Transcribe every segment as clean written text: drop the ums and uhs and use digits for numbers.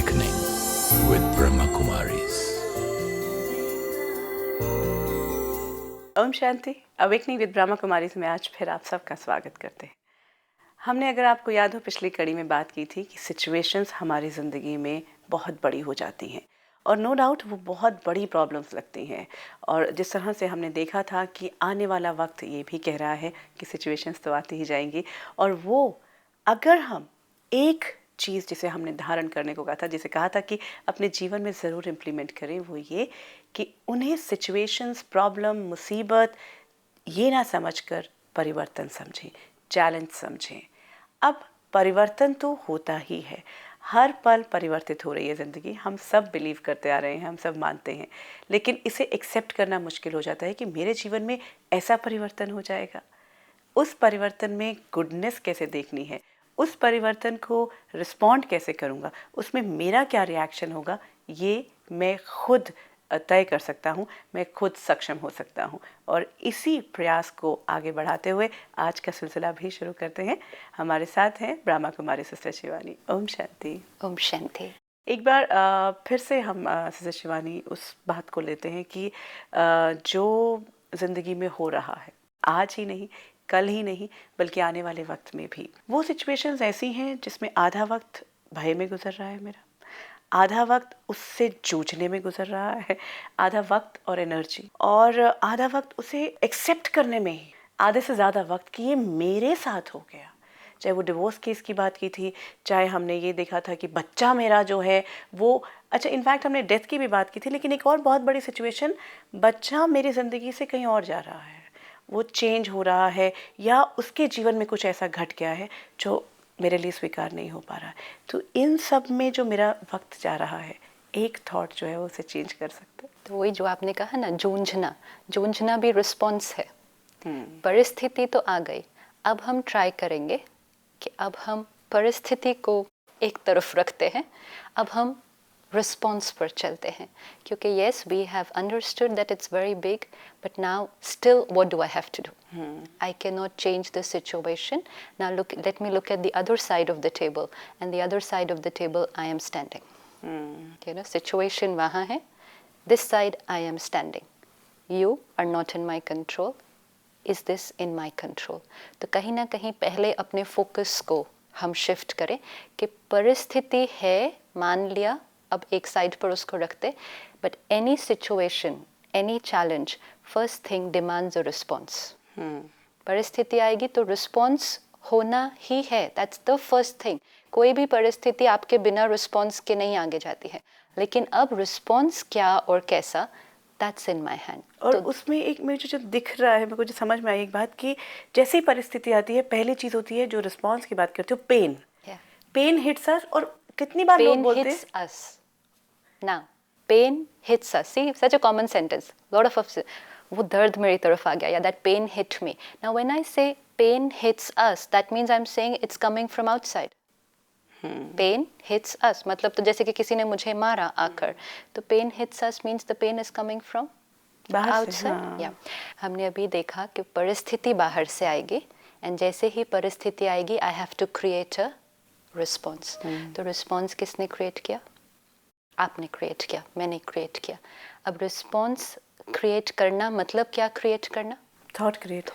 Awakening with Brahma Kumaris. ओम शांति। Awakening with Brahma Kumari में आज फिर आप सबका स्वागत करते हैं। हमने, अगर आपको याद हो, पिछली कड़ी में बात की थी कि सिचुएशंस हमारी ज़िंदगी में बहुत बड़ी हो जाती हैं और नो डाउट वो बहुत बड़ी प्रॉब्लम्स लगती हैं। और जिस तरह से हमने देखा था कि आने वाला वक्त ये भी कह रहा है कि सिचुएशंस तो आती ही जाएंगी, और वो अगर हम एक चीज़ जिसे हमने धारण करने को कहा था, जिसे कहा था कि अपने जीवन में ज़रूर इम्प्लीमेंट करें, वो ये कि उन्हें सिचुएशंस, प्रॉब्लम, मुसीबत ये ना समझकर परिवर्तन समझें, चैलेंज समझें। अब परिवर्तन तो होता ही है, हर पल परिवर्तित हो रही है ज़िंदगी, हम सब बिलीव करते आ रहे हैं, हम सब मानते हैं, लेकिन इसे एक्सेप्ट करना मुश्किल हो जाता है कि मेरे जीवन में ऐसा परिवर्तन हो जाएगा। उस परिवर्तन में गुडनेस कैसे देखनी है, उस परिवर्तन को रिस्पॉन्ड कैसे करूँगा, उसमें मेरा क्या रिएक्शन होगा, ये मैं खुद तय कर सकता हूँ, मैं खुद सक्षम हो सकता हूँ। और इसी प्रयास को आगे बढ़ाते हुए आज का सिलसिला भी शुरू करते हैं। हमारे साथ हैं ब्रह्मा कुमारी सिस्टर शिवानी। ओम शांति। ओम शांति। एक बार फिर से हम सिस्टर शिवानी उस बात को लेते हैं कि जो ज़िंदगी में हो रहा है, आज ही नहीं, कल ही नहीं, बल्कि आने वाले वक्त में भी वो सिचुएशंस ऐसी हैं जिसमें आधा वक्त भय में गुजर रहा है मेरा, आधा वक्त उससे जूझने में गुजर रहा है, आधा वक्त और एनर्जी, और आधा वक्त उसे एक्सेप्ट करने में ही, आधे से ज़्यादा वक्त कि ये मेरे साथ हो गया। चाहे वो डिवोर्स केस की बात की थी, चाहे हमने ये देखा था कि बच्चा मेरा जो है वो, अच्छा इनफैक्ट हमने डेथ की भी बात की थी, लेकिन एक और बहुत बड़ी सिचुएशन, बच्चा मेरी ज़िंदगी से कहीं और जा रहा है, वो चेंज हो रहा है, या उसके जीवन में कुछ ऐसा घट गया है जो मेरे लिए स्वीकार नहीं हो पा रहा है। तो इन सब में जो मेरा वक्त जा रहा है, एक थॉट जो है वो उसे चेंज कर सकता है। तो वही जो आपने कहा ना, जूझना भी रिस्पॉन्स है। परिस्थिति तो आ गई, अब हम ट्राई करेंगे कि अब हम परिस्थिति को एक तरफ रखते हैं, अब हम रिस्पॉन्स पर चलते हैं, क्योंकि yes we have understood that it's very big, but now still what do I have to do? I cannot change the situation. Now let me look at the other side of the table, and the other side of the table I am standing. You know, situation वहाँ है, this side I am standing. You are not in my control. Is this in my control? तो कहीं ना कहीं पहले अपने focus को हम शिफ्ट करें कि परिस्थिति है, मान लिया, अब एक साइड पर उसको रखते, but any situation, any challenge, first thing demands a response. परिस्थिति आएगी तो रिस्पॉन्स होना ही है, दैट्स द फर्स्ट थिंग। कोई भी परिस्थिति आपके बिना रिस्पॉन्स के नहीं आगे जाती है, लेकिन अब रिस्पॉन्स क्या और कैसा, दैट्स इन माई हैंड। और तो उसमें एक मुझे जो दिख रहा है, मेरे को जो समझ में आई एक बात कि जैसे ही परिस्थिति आती है, पहली चीज़ होती है जो रिस्पॉन्स की बात करते हो, पेन। पेन हिट्स अस, और कितनी बार लोग बोलते हैं pain hits us. Now, pain hits us. See, such a common sentence. Lot of us, वो दर्द मेरी तरफ आ गया, या that pain hit me. Now, when I say pain hits us, that means I'm saying it's coming from outside. Pain hits us. मतलब तो जैसे कि किसी ने मुझे मारा आकर, तो pain hits us means the pain is coming from outside. Yeah. हमने अभी देखा कि परिस्थिति बाहर से आएगी, and जैसे ही परिस्थिति आएगी, I have to create a response. तो रिस्पॉन्स किसने क्रिएट किया? आपने क्रिएट किया, मैंने क्रिएट किया। अब रिस्पॉन्स क्रिएट करना मतलब क्या? क्रिएट करना, थॉट क्रिएट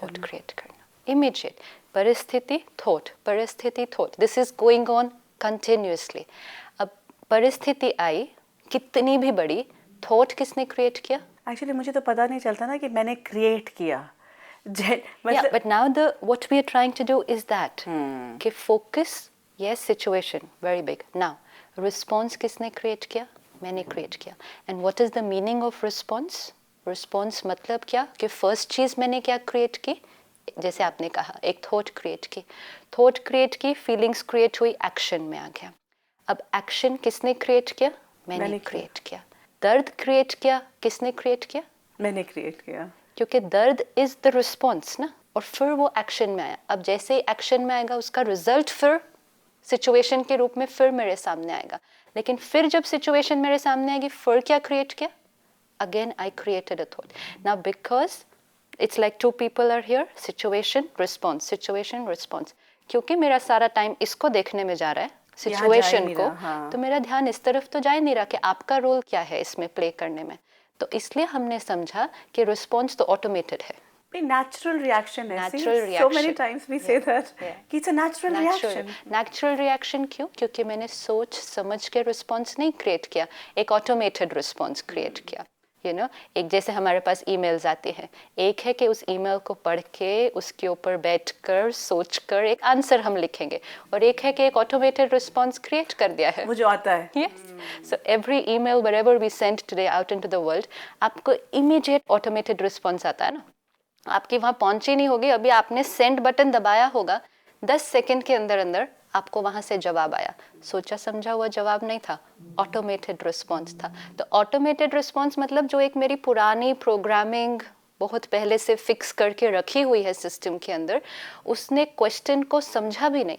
करना, इमीडिएट। परिस्थिति थॉट, परिस्थिति thought, this is going on continuously. अब परिस्थिति आई, कितनी भी बड़ी, थॉट किसने क्रिएट किया? एक्चुअली मुझे तो पता नहीं चलता ना कि मैंने क्रिएट किया। But now the what we are trying to do is that कि focus, yes situation very big, now response किसने create किया? मैंने create किया। and what is the meaning of response? response मतलब क्या कि first चीज़ मैंने क्या create की, जैसे आपने कहा एक thought create की, thought create की, feelings create हुई, action में आ गया। अब action किसने create किया? मैंने create किया। दर्द create किया, किसने create किया? मैंने create किया, क्योंकि दर्द is the response ना, और फिर वो action में आया। अब जैसे ही action में आएगा, उसका result फिर सिचुएशन के रूप में फिर मेरे सामने आएगा, लेकिन फिर जब सिचुएशन मेरे सामने आएगी, फिर क्या क्रिएट किया? Again I created a thought. Now because it's like two people are here, situation response, situation response. क्योंकि मेरा सारा टाइम इसको देखने में जा रहा है, सिचुएशन नहीं को, रहा, हाँ। तो मेरा ध्यान इस तरफ तो जा ही नहीं रहा कि आपका रोल क्या है इसमें प्ले करने में। तो इसलिए हमने समझा कि रिस्पॉन्स तो ऑटोमेटेड है, नेचुरल रिएक्शन है। Natural so many reaction. Times we say that कि it's a natural reaction. Natural reaction क्यों? क्योंकि मैंने सोच समझ के रिस्पॉन्स नहीं क्रिएट किया, एक ऑटोमेटेड रिस्पॉन्स क्रिएट किया। एक जैसे हमारे पास ईमेल्स आते हैं, एक है कि उस ईमेल को पढ़ के उसके ऊपर बैठकर सोच कर एक आंसर हम लिखेंगे, और एक है कि एक ऑटोमेटेड रिस्पॉन्स क्रिएट कर दिया है, वो जो आता है। Yes. So every email wherever we send today out into the world, आपको immediate automated response आता है ना, आपकी वहाँ पहुंची नहीं होगी, अभी आपने सेंड बटन दबाया होगा, 10 सेकंड के अंदर अंदर आपको वहाँ से जवाब आया। सोचा समझा हुआ जवाब नहीं था, ऑटोमेटेड रिस्पॉन्स था। तो ऑटोमेटेड रिस्पॉन्स मतलब जो एक मेरी पुरानी प्रोग्रामिंग बहुत पहले से फिक्स करके रखी हुई है सिस्टम के अंदर, उसने क्वेश्चन को समझा भी नहीं,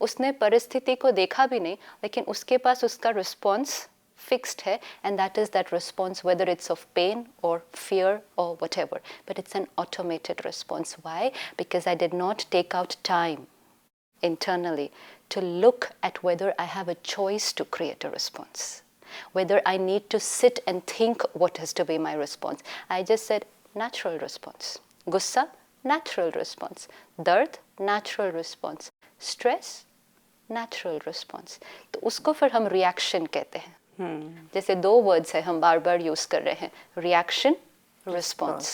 उसने परिस्थिति को देखा भी नहीं, लेकिन उसके पास उसका रिस्पॉन्स fixed है, and that is that response, whether it's of pain or fear or whatever, but it's an automated response. Why? Because I did not take out time internally to look at whether I have a choice to create a response, whether I need to sit and think what has to be my response. I just said natural response. Gussa, natural response. Dard, natural response. Stress, natural response. तो उसको फिर हम reaction कहते हैं। जैसे 2 words है हम बार बार use कर रहे हैं, रिएक्शन, रिस्पॉन्स।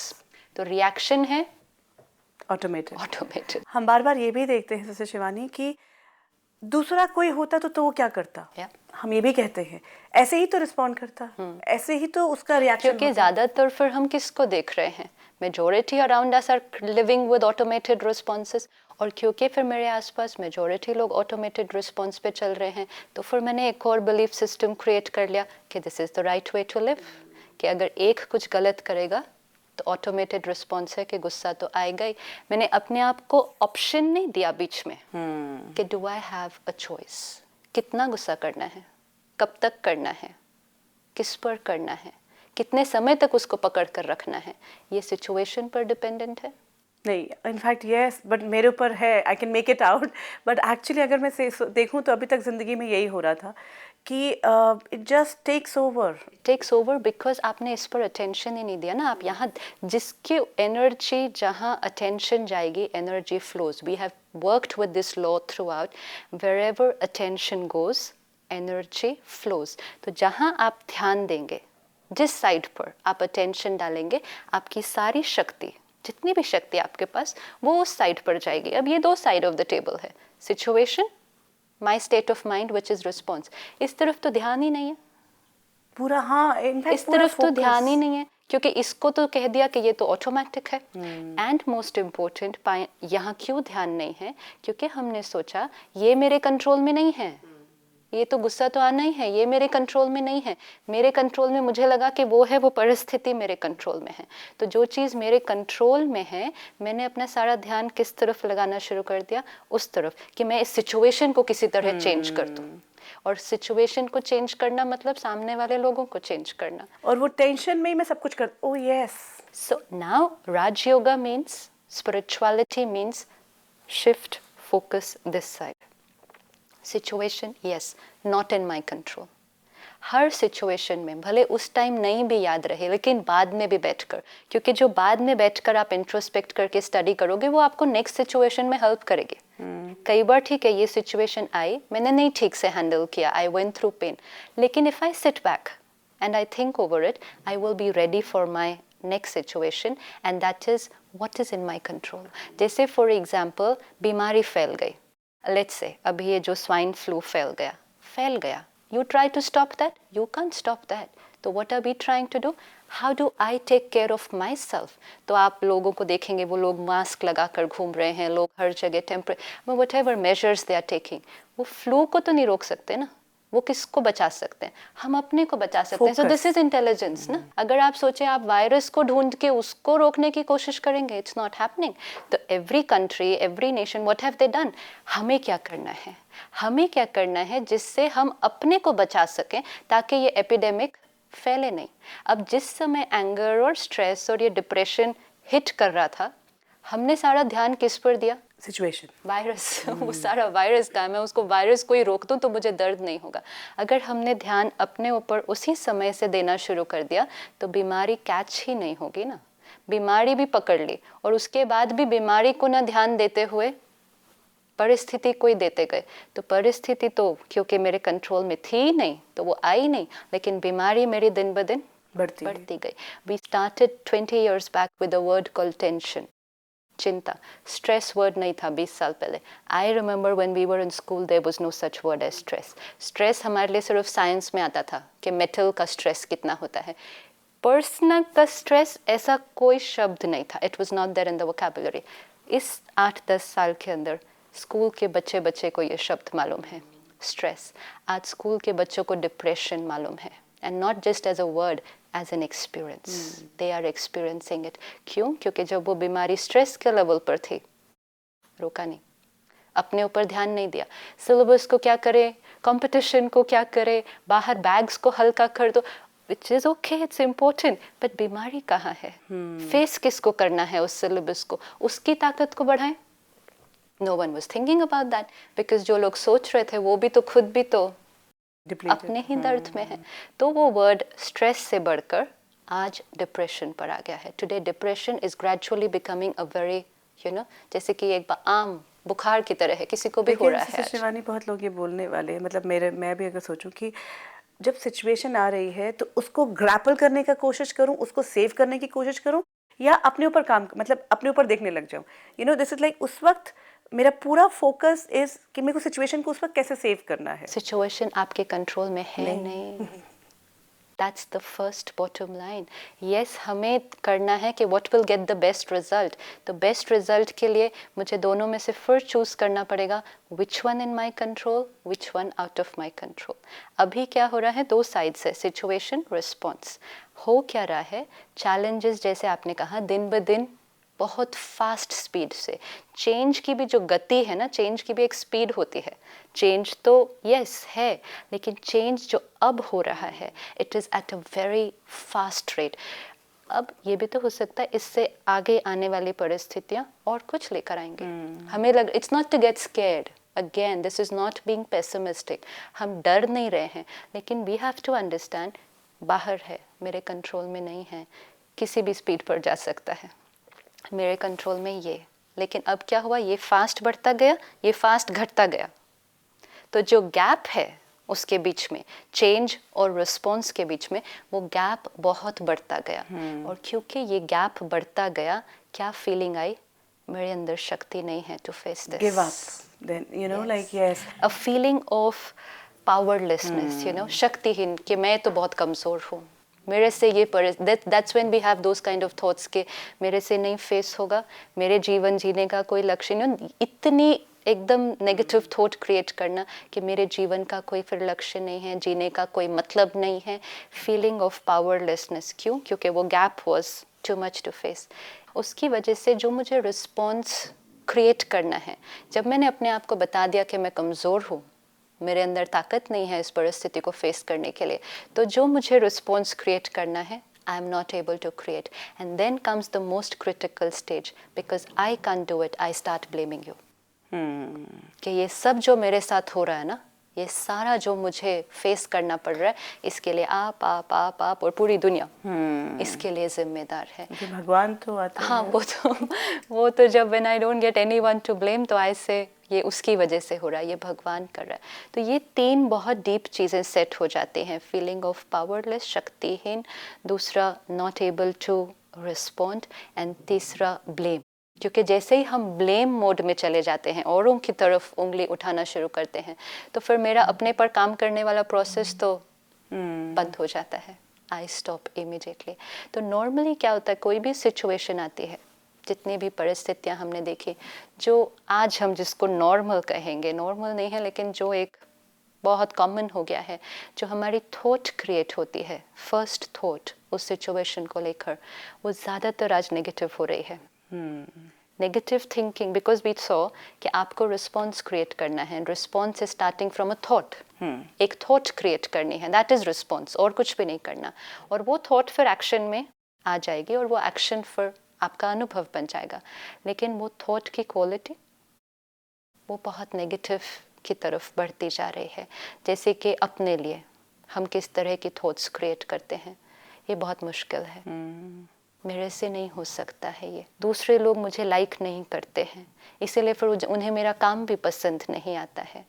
तो रिएक्शन है ऑटोमेटेड। हम बार बार ये भी देखते हैं जैसे शिवानी कि दूसरा कोई होता तो वो क्या करता, हम ये भी कहते हैं ऐसे ही तो रिस्पॉन्ड करता, ऐसे ही तो उसका रिएक्शन। क्योंकि ज्यादातर फिर हम किसको देख रहे हैं, majority around us are living with automated responses, और क्योंकि फिर मेरे आसपास मेजॉरिटी लोग ऑटोमेटेड रिस्पॉन्स पे चल रहे हैं, तो फिर मैंने एक और बिलीफ सिस्टम क्रिएट कर लिया कि this is the right way to live, कि अगर एक कुछ गलत करेगा तो ऑटोमेटेड रिस्पॉन्स है कि गुस्सा तो आएगा ही। मैंने अपने आप को ऑप्शन नहीं दिया बीच में कि do I have a choice, कितना गुस्सा करना है, कब तक करना है, किस पर करना है, कितने समय तक उसको पकड़ कर रखना है, ये सिचुएशन पर डिपेंडेंट है। नहीं, इनफैक्ट यस, बट मेरे ऊपर है, I can make it out, but actually अगर मैं देखूं तो अभी तक ज़िंदगी में यही हो रहा था कि it just takes over because आपने इस पर अटेंशन ही नहीं दिया ना। आप यहाँ जिसकी एनर्जी, जहाँ अटेंशन जाएगी energy flows. We have worked with this law throughout, wherever attention goes energy flows. तो जहाँ आप ध्यान देंगे, जिस साइड पर आप अटेंशन डालेंगे, आपकी सारी शक्ति, जितनी भी शक्ति आपके पास, वो उस साइड पर जाएगी। अब ये 2 साइड ऑफ द टेबल है, situation, my state of mind which is response. इस तरफ तो ध्यान ही नहीं है पूरा, हाँ, इस तरफ तो ध्यान ही नहीं है, क्योंकि इसको तो कह दिया कि ये तो ऑटोमेटिक है। एंड मोस्ट इम्पोर्टेंट, यहाँ क्यों ध्यान नहीं है, क्योंकि हमने सोचा ये मेरे कंट्रोल में नहीं है, ये तो गुस्सा तो आना ही है, ये मेरे कंट्रोल में नहीं है। मेरे कंट्रोल में मुझे लगा कि वो है, वो परिस्थिति मेरे कंट्रोल में है। तो जो चीज़ मेरे कंट्रोल में है, मैंने अपना सारा ध्यान किस तरफ लगाना शुरू कर दिया, उस तरफ, कि मैं इस सिचुएशन को किसी तरह चेंज कर दूँ। और सिचुएशन को चेंज करना मतलब सामने वाले लोगों को चेंज करना, और वो टेंशन में ही मैं सब कुछ कर, oh yes. So now Raj yoga means, spirituality means shift focus this side. Situation, yes, not in my control. Her situation में भले उस टाइम नहीं भी याद रहे, लेकिन बाद में भी बैठकर, क्योंकि जो बाद में बैठकर आप इंट्रोस्पेक्ट करके स्टडी करोगे, वो आपको नेक्स्ट सिचुएशन में हेल्प करेगी। कई बार ठीक है, ये सिचुएशन आई, मैंने नहीं ठीक से हैंडल किया, आई वेंट थ्रू पेन, लेकिन if I sit back and I think over it, I will be ready for my next situation, and that is what is in my control. जैसे for example, बीमारी फैल गई, let's say अभी ये जो swine flu फैल गया, you try to stop that, you can't stop that. तो what are we trying to do? How do I take care of myself? तो आप लोगों को देखेंगे, वो लोग मास्क लगा कर घूम रहे हैं, लोग हर जगह whatever measures they are taking, वो फ्लू को तो नहीं रोक सकते ना, वो किसको बचा सकते हैं, हम अपने को बचा सकते हैं। सो दिस इज इंटेलिजेंस ना। अगर आप सोचें आप वायरस को ढूंढ के उसको रोकने की कोशिश करेंगे, इट्स नॉट हैपनिंग। तो every country, every nation, what have they done? हमें क्या करना है जिससे हम अपने को बचा सकें, ताकि ये एपिडेमिक फैले नहीं। अब जिस समय एंगर और स्ट्रेस और ये डिप्रेशन हिट कर रहा था, हमने सारा ध्यान किस पर दिया? Situation, virus. वो सारा वायरस का है, मैं उसको वायरस को ही रोक दूं तो मुझे दर्द नहीं होगा। अगर हमने ध्यान अपने ऊपर उसी समय से देना शुरू कर दिया तो बीमारी कैच ही नहीं होगी ना। बीमारी भी पकड़ ली और उसके बाद भी बीमारी को ना ध्यान देते हुए परिस्थिति को ही देते गए, तो परिस्थिति तो क्योंकि मेरे कंट्रोल में थी ही नहीं तो वो आई नहीं, लेकिन बीमारी मेरी दिन ब दिन बढ़ती गई। We started 20 years back with a word called tension, चिंता। स्ट्रेस वर्ड नहीं था 20 साल पहले। I remember when we were in school there was no such word as stress. Stress हमारे लिए सिर्फ साइंस में आता था कि मेटल का स्ट्रेस कितना होता है। पर्सनल का स्ट्रेस ऐसा कोई शब्द नहीं था, it was not there in the vocabulary. इस 8-10 साल के अंदर स्कूल के बच्चे को ये शब्द मालूम है, स्ट्रेस। आज स्कूल के बच्चों को डिप्रेशन मालूम है, and not just as a word, as an experience. They are experiencing it. क्यों? क्योंकि जब वो बीमारी स्ट्रेस के लेवल पर थी, रोका नहीं, अपने ऊपर ध्यान नहीं दिया। सिलेबस को क्या करे, कंपटीशन को क्या करे, बाहर बैग्स को हल्का कर दो, which is okay, it's important, but बीमारी कहाँ है? फेस किसको करना है उस सिलेबस को, उसकी ताकत को बढ़ाएं। No one was thinking about that, because जो लोग सोच रहे थे वो भी तो खुद भी तो अपने ही दर्द में है। तो वो वर्ड स्ट्रेस से बढ़कर आज डिप्रेशन पर आ गया है। Today depression is gradually becoming a very जैसे कि एक आम बुखार की तरह है, किसी को भी हो रहा है। शिवानी, बहुत लोग ये बोलने वाले हैं, मतलब मैं भी अगर सोचूं कि जब सिचुएशन आ रही है तो उसको ग्रैपल करने का कोशिश करूं, उसको सेव करने की कोशिश करूं, या अपने ऊपर काम, मतलब अपने ऊपर देखने लग जाऊं। दिस इज लाइक, उस वक्त मेरा पूरा फोकस इज कि मेरे को सिचुएशन को उस वक्त कैसे सेव करना है। सिचुएशन आपके कंट्रोल में है नहीं। That's the first bottom line. Yes, हमें करना है कि what will get the best result. तो best result के लिए मुझे दोनों में से first choose करना पड़ेगा, which one in my control, which one out of my control. अभी क्या हो रहा है, दो sides है, situation, response. हो क्या रहा है, challenges जैसे आपने कहा दिन ब दिन बहुत फास्ट स्पीड से, चेंज की भी जो गति है ना, चेंज की भी एक स्पीड होती है। चेंज तो यस है, लेकिन चेंज जो अब हो रहा है it is at a very fast rate. अब ये भी तो हो सकता है इससे आगे आने वाली परिस्थितियाँ और कुछ लेकर आएंगे। हमें लग, it's not to get scared, again this is not being pessimistic. हम डर नहीं रहे हैं, लेकिन वी हैव टू अंडरस्टैंड बाहर है, मेरे कंट्रोल में नहीं है, किसी भी स्पीड पर जा सकता है, मेरे कंट्रोल में ये। लेकिन अब क्या हुआ, ये फास्ट बढ़ता गया, ये फास्ट घटता गया, तो जो गैप है उसके बीच में, चेंज और रिस्पॉन्स के बीच में, वो गैप बहुत बढ़ता गया। और क्योंकि ये गैप बढ़ता गया, क्या फीलिंग आई, मेरे अंदर शक्ति नहीं है to face this, give up, then like yes, a feeling of powerlessness, शक्तिहीन, कि मैं तो बहुत कमजोर हूँ, मेरे से ये that's when we have those kind of thoughts कि मेरे से नहीं फेस होगा, मेरे जीवन जीने का कोई लक्ष्य नहीं। इतनी एकदम नेगेटिव थॉट क्रिएट करना कि मेरे जीवन का कोई फिर लक्ष्य नहीं है, जीने का कोई मतलब नहीं है, फीलिंग ऑफ पावरलेसनेस। क्यों? क्योंकि वो gap was too much to face. उसकी वजह से जो मुझे रिस्पॉन्स क्रिएट करना है, जब मैंने अपने आप को बता दिया कि मैं कमज़ोर हूँ, मेरे अंदर ताकत नहीं है इस परिस्थिति को फेस करने के लिए, तो जो मुझे रिस्पॉन्स क्रिएट करना है, I am not able to create. And then comes the most critical stage, because I can't do it, I start blaming you. कि ये सब जो मेरे साथ हो रहा है ना, ये सारा जो मुझे फेस करना पड़ रहा है, इसके लिए आप और पूरी दुनिया इसके लिए जिम्मेदार है। भगवान तो आते हैं। हाँ, वो तो जब when I don't get anyone to blame, तो I say ये उसकी वजह से हो रहा है, ये भगवान कर रहा है। तो ये तीन बहुत डीप चीज़ें सेट हो जाती हैं, फीलिंग ऑफ पावरलेस, शक्तिहीन, दूसरा not able to respond, and तीसरा ब्लेम। क्योंकि जैसे ही हम ब्लेम मोड में चले जाते हैं, औरों की तरफ उंगली उठाना शुरू करते हैं, तो फिर मेरा अपने पर काम करने वाला प्रोसेस तो बंद हो जाता है। I stop immediately. तो नॉर्मली क्या होता है, कोई भी सिचुएशन आती है, जितनी भी परिस्थितियां हमने देखी, जो आज हम जिसको नॉर्मल कहेंगे, नॉर्मल नहीं है लेकिन जो एक बहुत कॉमन हो गया है, जो हमारी थॉट क्रिएट होती है, फर्स्ट थॉट उस सिचुएशन को लेकर, वो ज़्यादातर आज नेगेटिव हो रही है। Negative thinking, because we saw कि आपको रिस्पॉन्स क्रिएट करना है, response is starting from a thought. एक थॉट क्रिएट करनी है, दैट इज रिस्पॉन्स, और कुछ भी नहीं करना। और वो थॉट फिर एक्शन में आ जाएगी, और वो एक्शन फिर आपका अनुभव बन जाएगा, लेकिन वो थॉट की क्वालिटी वो बहुत नेगेटिव की तरफ बढ़ती जा रही है। जैसे कि अपने लिए हम किस तरह की थॉट्स क्रिएट करते हैं, ये बहुत मुश्किल है। मेरे से नहीं हो सकता है, ये दूसरे लोग मुझे लाइक नहीं करते हैं, इसीलिए फिर उन्हें मेरा काम भी पसंद नहीं आता है।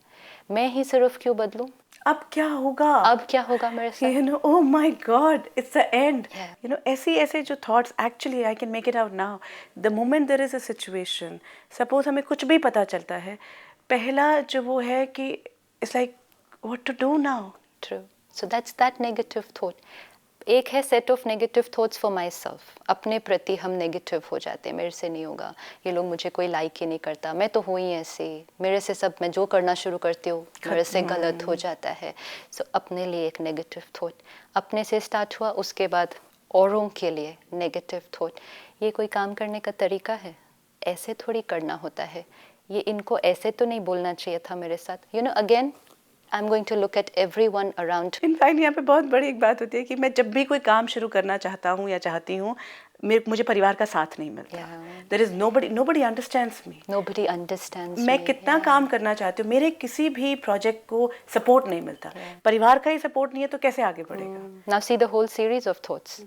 मैं ही सिर्फ क्यों बदलूं? अब क्या होगा? अब क्या होगा मेरे साथ? You know, oh my God, it's the end. Yeah. You know, ऐसे जो thoughts, actually I can make it out now. The moment there is a situation, suppose हमें कुछ भी पता चलता है, पहला जो वो है कि it's like what to do now. True. So that's that negative thought. एक है set of negative thoughts for my self, अपने प्रति हम नेगेटिव हो जाते हैं, मेरे से नहीं होगा, ये लोग मुझे कोई लाइक ही नहीं करता, मैं तो हूँ ही ऐसे, मेरे से सब, मैं जो करना शुरू करती हूँ मेरे से गलत हो जाता है। सो अपने लिए एक नेगेटिव थॉट, अपने से स्टार्ट हुआ, उसके बाद औरों के लिए नेगेटिव थॉट। ये कोई काम करने का तरीका है? ऐसे थोड़ी करना होता है, ये इनको ऐसे तो नहीं बोलना चाहिए था मेरे साथ। You know, again I'm going to look at everyone around. In fact यहाँ पे बहुत बड़ी एक बात होती है कि मैं जब भी कोई काम शुरू करना चाहता हूँ या चाहती हूँ, मुझे परिवार का साथ नहीं मिलता। There is nobody understands me. Nobody understands मैं me. कितना काम करना चाहती हूँ, मेरे किसी भी प्रोजेक्ट को सपोर्ट नहीं मिलता। परिवार का ही सपोर्ट नहीं है तो कैसे आगे बढ़ेगा? Now see the whole series of thoughts.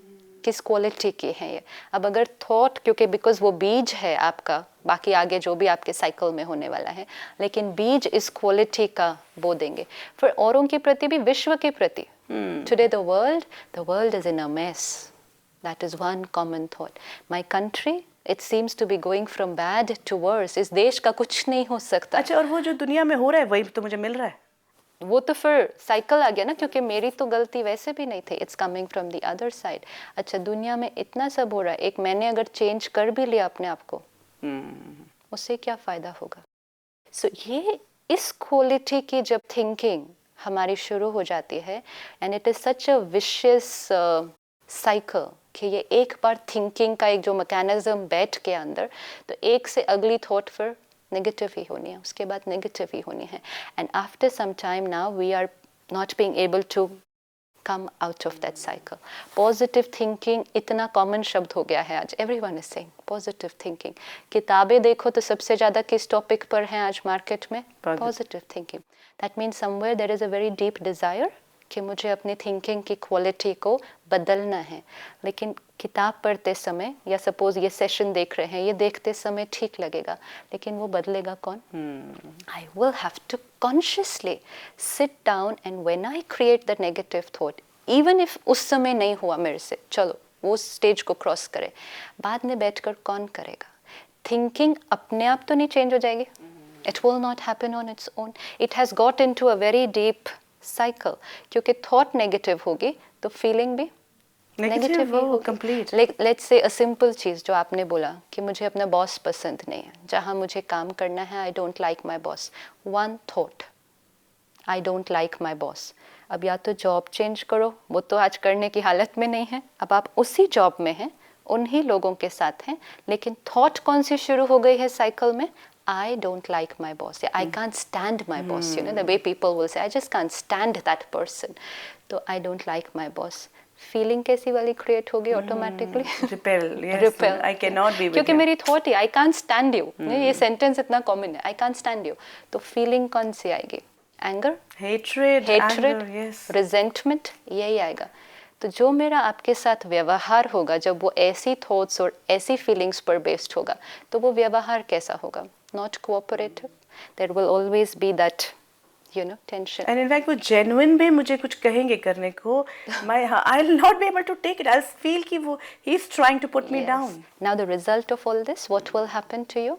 किस क्वालिटी के हैं ये? अब अगर थॉट, क्योंकि बिकॉज वो बीज है आपका, बाकी आगे जो भी आपके साइकिल में होने वाला है, लेकिन बीज इस क्वालिटी का बो देंगे फिर औरों के प्रति भी, विश्व के प्रति। Today the world is in a mess, that is one common thought. My country, it seems to be going from bad to worse. इस देश का कुछ नहीं हो सकता। अच्छा, और वो जो दुनिया में हो रहा है वही तो मुझे मिल रहा है। वो तो फिर साइकिल आ गया ना, क्योंकि मेरी तो गलती वैसे भी नहीं थी, it's coming from the other side. अच्छा, दुनिया में इतना सब हो रहा है, एक मैंने अगर चेंज कर भी लिया अपने आप को, उससे क्या फायदा होगा? सो ये इस क्वालिटी की जब थिंकिंग हमारी शुरू हो जाती है, and it is such a vicious cycle कि ये एक बार थिंकिंग का एक जो मैकेनिज्म बैठ के अंदर, तो एक से अगली थॉट फिर नेगेटिव ही होनी है, उसके बाद नेगेटिव ही होनी है। And after some time now we are not being able to come out of that cycle. Positive thinking इतना कॉमन शब्द हो गया है आज, everyone is saying positive thinking. किताबें देखो तो सबसे ज़्यादा किस टॉपिक पर हैं आज मार्केट में? Positive thinking. That means somewhere there is a very deep desire कि मुझे अपनी थिंकिंग की क्वालिटी को बदलना है। लेकिन किताब पढ़ते समय या सपोज ये सेशन देख रहे हैं, ये देखते समय ठीक लगेगा, लेकिन वो बदलेगा कौन? I will have to consciously sit down, and when I create the negative thought, even if उस समय नहीं हुआ मेरे से, चलो वो स्टेज को क्रॉस करे, बाद में बैठकर कौन करेगा? थिंकिंग अपने आप तो नहीं चेंज हो जाएगी, it will not happen on its own. It has got into a very deep cycle, क्योंकि थॉट नेगेटिव होगी तो फीलिंग भी negative complete. Let's say a simple चीज़ जो आपने बोला कि मुझे अपना बॉस पसंद नहीं है, जहाँ मुझे काम करना है, I don't like my boss. One thought, I don't like my boss. अब या तो जॉब चेंज करो, वो तो आज करने की हालत में नहीं है, अब आप उसी जॉब में हैं, उन्हीं लोगों के साथ हैं, लेकिन थॉट कौन सी शुरू हो गई है साइकिल में? I don't like my boss. I can't stand my boss. You know, the way people will say, I just can't stand that person. So I don't like my boss. Feeling कैसी वाली create होगी automatically? Repel. Yes. Repel. I cannot be with क्योंकि him. मेरी thought he I can't stand you. ये sentence इतना common है. I can't stand you. तो feeling कौन सी आएगी? Anger? Hatred. Hatred? Anger, yes. Resentment? यही आएगा। तो जो मेरा आपके साथ व्यवहार होगा, जब वो ऐसी थॉट्स और ऐसी फीलिंग्स पर बेस्ड होगा, तो वो व्यवहार कैसा होगा? Not cooperative. There will always be that, you know, tension. And in fact, वो genuine भी मुझे कुछ कहेंगे करने को, I'll not be able to take it. I'll feel कि वो he's trying to put me down. Now the result of all this, what will happen to you?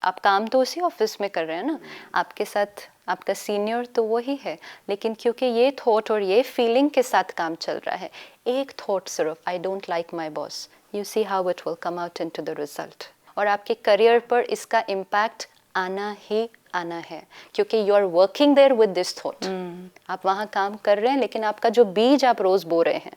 आप काम तो उसी ऑफिस में कर रहे हैं ना, आपके साथ आपका सीनियर तो वही है, लेकिन क्योंकि ये थॉट और ये फीलिंग के साथ काम चल रहा है, एक थॉट सिर्फ, I don't like my boss, you see how it will come out into the result. और आपके करियर पर इसका इम्पैक्ट आना ही आना है, क्योंकि you are working there with this thought. आप वहाँ काम कर रहे हैं, लेकिन आपका जो बीज आप रोज बो रहे हैं,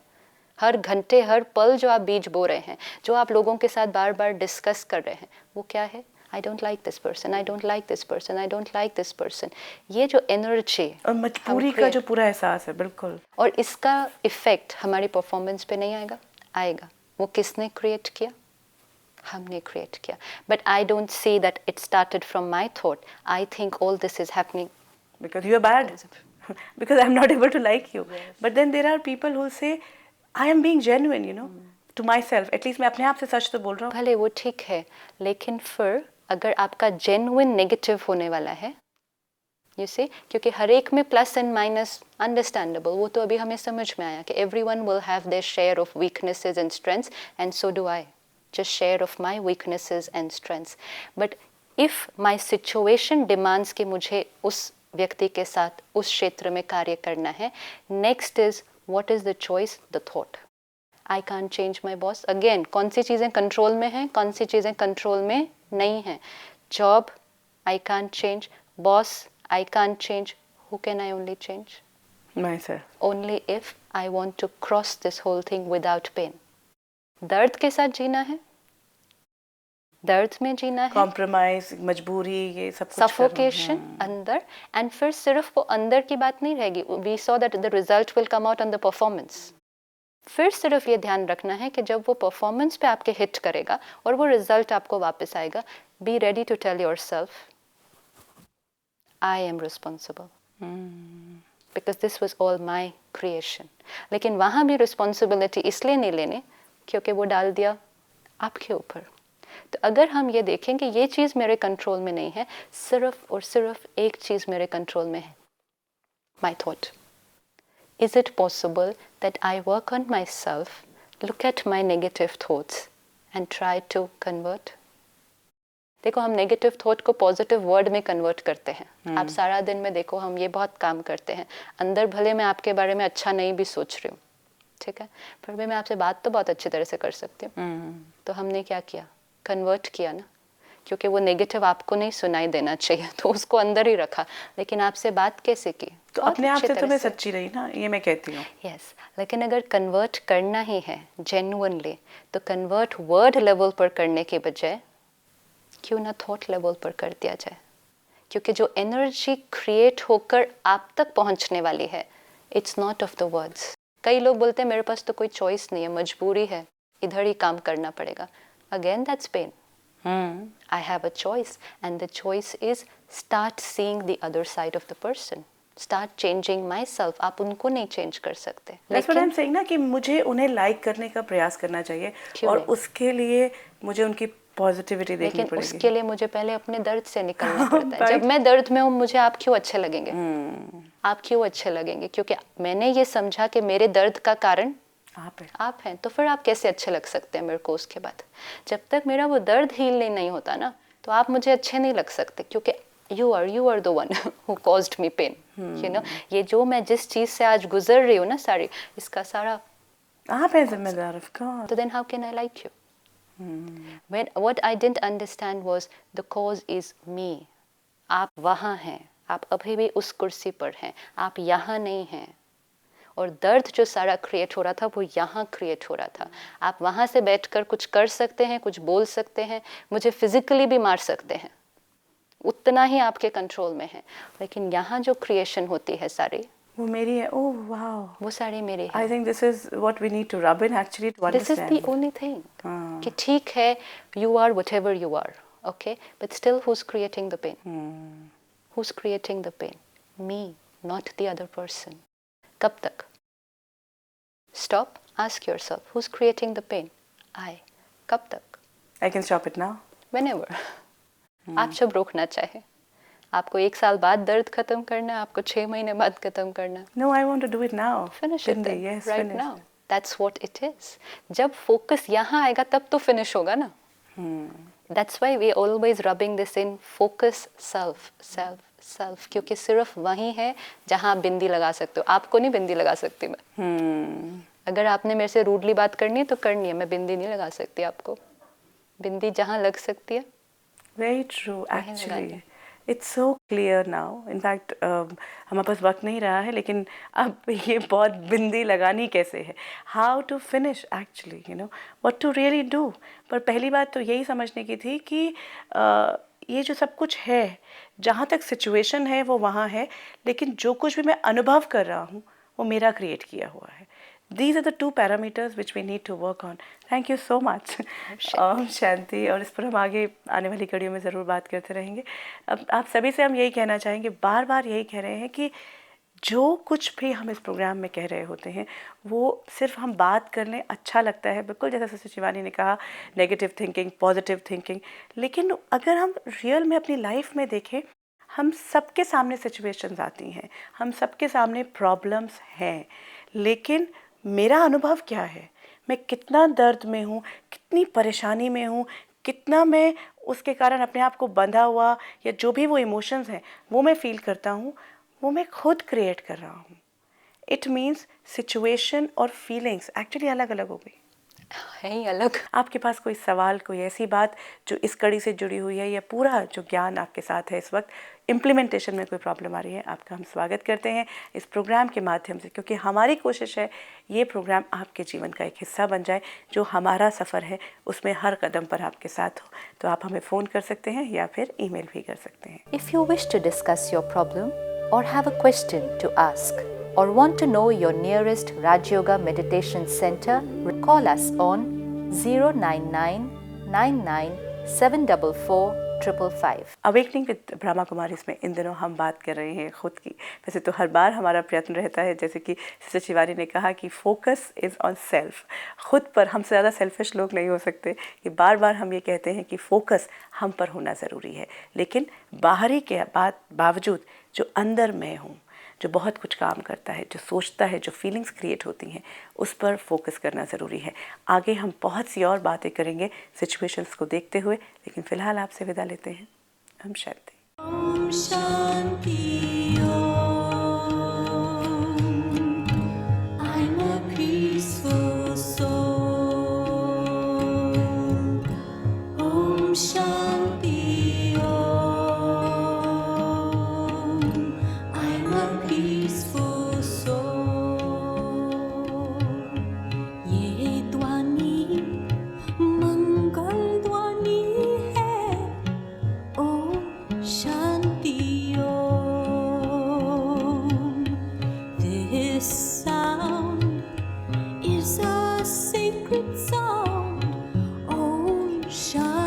हर घंटे हर पल जो आप बीज बो रहे हैं, जो आप लोगों के साथ बार बार डिस्कस कर रहे हैं, वो क्या है? I don't like this person, I don't like this person, I don't like this person. ये जो एनर्जी और मजबूरी का जो पूरा एहसास है, बिल्कुल। और इसका इफेक्ट हमारी परफॉर्मेंस पे नहीं आएगा? आएगा। वो किसने क्रिएट किया? हमने क्रिएट किया. But I don't say that it started from my thought. I think all this is happening because you are bad because I'm not able to like you. But then there are people who say I am being genuine, you know, to myself. At least मैं अपने आप से सच तो बोल रहा हूँ. भले वो ठीक है, लेकिन फिर अगर आपका जेन्युइन नेगेटिव होने वाला है, यू सी, क्योंकि हर एक में प्लस एंड माइनस अंडरस्टैंडेबल, वो तो अभी हमें समझ में आया कि everyone will have their share of weaknesses and strengths and so do I. Just share of my weaknesses and strengths. But if my situation demands कि मुझे उस व्यक्ति के साथ उस क्षेत्र में कार्य करना है, next is what is the choice, the thought. I can't change my boss. Again, कौन सी चीज़ें कंट्रोल में हैं, कौन सी चीज़ें कंट्रोल में नहीं हैं. Job I can't change, boss I can't change. Who can I only change? Myself. Only if I want to cross this whole thing without pain. दर्द के साथ जीना है, दर्द में जीना है, कॉम्प्रोमाइज, मजबूरी, ये सब कुछ सफोकेशन अंदर. एंड फिर सिर्फ वो अंदर की बात नहीं रहेगी. We saw that the result will come out on the performance. फिर सिर्फ ये ध्यान रखना है कि जब वो परफॉर्मेंस पे आपके हिट करेगा और वो रिजल्ट आपको वापस आएगा, be ready to tell yourself I am responsible because this was all my creation. लेकिन वहाँ भी रिस्पॉन्सिबिलिटी इसलिए नहीं लेने क्योंकि वो डाल दिया आपके ऊपर. तो अगर हम ये देखें कि ये चीज़ मेरे कंट्रोल में नहीं है, सिर्फ और सिर्फ एक चीज़ मेरे कंट्रोल में है, my thought. Is it possible that I work on myself, look at my negative thoughts and try to convert. देखो, हम नेगेटिव थॉट को पॉजिटिव वर्ड में कन्वर्ट करते हैं. आप सारा दिन में देखो, हम ये बहुत काम करते हैं. अंदर भले मैं आपके बारे में अच्छा नहीं भी सोच रही हूँ, ठीक है, पर भी मैं आपसे बात तो बहुत अच्छी तरह से कर सकती हूँ. तो हमने क्या किया? कन्वर्ट किया ना, क्योंकि वो नेगेटिव आपको नहीं सुनाई देना चाहिए, तो उसको अंदर ही रखा. लेकिन आपसे बात कैसे की? तो अपने आप से तो मैं सच्ची रही ना, ये मैं कहती हूँ. यस, लेकिन अगर कन्वर्ट करना ही है जेन्युइनली, तो कन्वर्ट वर्ड लेवल पर करने के बजाय क्यों ना थॉट लेवल पर कर दिया जाए. क्योंकि जो एनर्जी क्रिएट होकर आप तक पहुँचने वाली है, it's not of the words. कई लोग बोलते हैं मेरे पास तो कोई चॉइस नहीं है, मजबूरी है, इधर ही काम करना पड़ेगा. Again, that's pain. I have a choice, and the choice is start seeing the other side of the person. Start changing myself. आप उनको नहीं change कर सकते. That's what I'm saying ना, कि मुझे उन्हें like करने का प्रयास करना चाहिए और उसके लिए मुझे उनकी पॉजिटिविटी देखनी पड़ेगी. उसके लिए मुझे पहले अपने दर्द से निकलना पड़ता है. जब मैं दर्द में हूँ, मुझे आप क्यों अच्छे लगेंगे? आप क्यों अच्छे लगेंगे? क्योंकि मैंने ये समझा कि मेरे दर्द का कारण आप हैं. तो फिर आप कैसे अच्छे लग सकते हैं मेरे को उसके बाद? जब तक मेरा वो दर्द हील नहीं होता ना, तो आप मुझे अच्छे नहीं लग सकते, क्योंकि you are the one who caused me pain. You know, ये जो मैं जिस चीज से आज गुजर रही हूँ ना, सारी, इसका सारा आप हैं जिम्मेदार. Of course. तो then how can I like you? When what I didn't understand was the cause is me. आप वहाँ हैं, आप अभी भी उस कुर्सी पर हैं, आप यहाँ नहीं हैं. और दर्द जो सारा क्रिएट हो रहा था, वो यहाँ क्रिएट हो रहा था. आप वहाँ से बैठकर कुछ कर सकते हैं, कुछ बोल सकते हैं, मुझे फिजिकली भी मार सकते हैं, उतना ही आपके कंट्रोल में है. लेकिन यहाँ जो क्रिएशन होती है सारी, वो मेरी है. ओह वाओ, वो सारी मेरी है. I think this is what we need to rub in actually to understand. This is the only thing कि ठीक है, you are whatever you are, okay, but still who is creating the pain? Who is creating the pain? Me, not the other person. कब तक? Stop, ask yourself, who's creating the pain? I. कब तक? I can stop it now. Whenever. आप जब रोकना चाहे. आपको 1 साल बाद दर्द खत्म करना है, आपको 6 महीने बाद खत्म करना है. No, I want to do it now. Finish it then, yes, right finish. now. That's what it is. जब फोकस यहाँ आएगा तब तो फिनिश होगा ना. That's why we always rubbing this in focus, self, self, self. क्योंकि सिर्फ वही है जहाँ आप बिंदी लगा सकते हो. आपको नहीं बिंदी लगा सकती मैं. अगर आपने मेरे से रूडली बात करनी है तो करनी है, मैं बिंदी नहीं लगा सकती आपको. बिंदी जहाँ लग सकती है. Very true. Actually, it's so clear now. In fact, हमारे पास वक्त नहीं रहा है, लेकिन अब ये बहुत बिंदी लगानी कैसे है. How to finish actually, you know, what to really do. पर पहली बात तो यही समझने की थी कि ये जो सब कुछ है, जहाँ तक सिचुएशन है वो वहाँ है, लेकिन जो कुछ भी मैं अनुभव कर रहा हूँ वो मेरा क्रिएट किया हुआ है. These are the two parameters which we need to work on. Thank you so much शांति, और इस पर हम आगे आने वाली कड़ियों में ज़रूर बात करते रहेंगे. अब आप सभी से हम यही कहना चाहेंगे, बार बार यही कह रहे हैं कि जो कुछ भी हम इस प्रोग्राम में कह रहे होते हैं वो सिर्फ हम बात कर लें, अच्छा लगता है, बिल्कुल जैसा सिस्टर शिवानी ने कहा, नेगेटिव थिंकिंग, पॉजिटिव थिंकिंग, लेकिन अगर हम रियल में अपनी लाइफ में देखें, हम सबके सामने सिचुएशंस आती हैं, हम सबके सामने प्रॉब्लम्स हैं, लेकिन मेरा अनुभव क्या है, मैं कितना दर्द में हूँ, कितनी परेशानी में हूँ, कितना मैं उसके कारण अपने आप को बंधा हुआ या जो भी वो इमोशंस हैं वो मैं फील करता हूँ, वो मैं खुद क्रिएट कर रहा हूँ. इट मीन्स सिचुएशन और फीलिंग्स एक्चुअली अलग अलग हो गई है ही अलग. आपके पास कोई सवाल, कोई ऐसी बात जो इस कड़ी से जुड़ी हुई है, या पूरा जो ज्ञान आपके साथ है इस वक्त, इम्प्लीमेंटेशन में कोई प्रॉब्लम आ रही है, आपका हम स्वागत करते हैं इस प्रोग्राम के माध्यम से, क्योंकि हमारी कोशिश है ये प्रोग्राम आपके जीवन का एक हिस्सा बन जाए. जो हमारा सफ़र है उसमें हर कदम पर आपके साथ हो. तो आप हमें फ़ोन कर सकते हैं या फिर ईमेल भी कर सकते हैं. If you wish to discuss your problem or have a question to ask or want to know your nearest Raj Yoga Meditation Center, call us on 09999744555. Awakening with Brahma Kumari में इन दिनों हम बात कर रहे हैं खुद की. वैसे तो हर बार हमारा प्रयत्न रहता है, जैसे कि सिस्टर शिवानी ने कहा कि फोकस इज़ ऑन सेल्फ. खुद पर, हमसे ज़्यादा सेल्फिश लोग नहीं हो सकते कि बार बार हम ये कहते हैं कि फोकस हम पर होना ज़रूरी है, लेकिन बाहरी के बावजूद जो अंदर मैं हूँ, जो बहुत कुछ काम करता है, जो सोचता है, जो फीलिंग्स क्रिएट होती हैं, उस पर फोकस करना ज़रूरी है. आगे हम बहुत सी और बातें करेंगे सिचुएशंस को देखते हुए, लेकिन फ़िलहाल आपसे विदा लेते हैं. हम शांति. Om Shanti Om. I'm a peaceful soul. Om Shanti Om. I'm a peaceful soul. ये ध्वनि मंगल ध्वनि है. Om Shanti Om. This sound is a sacred sound. Om Shanti.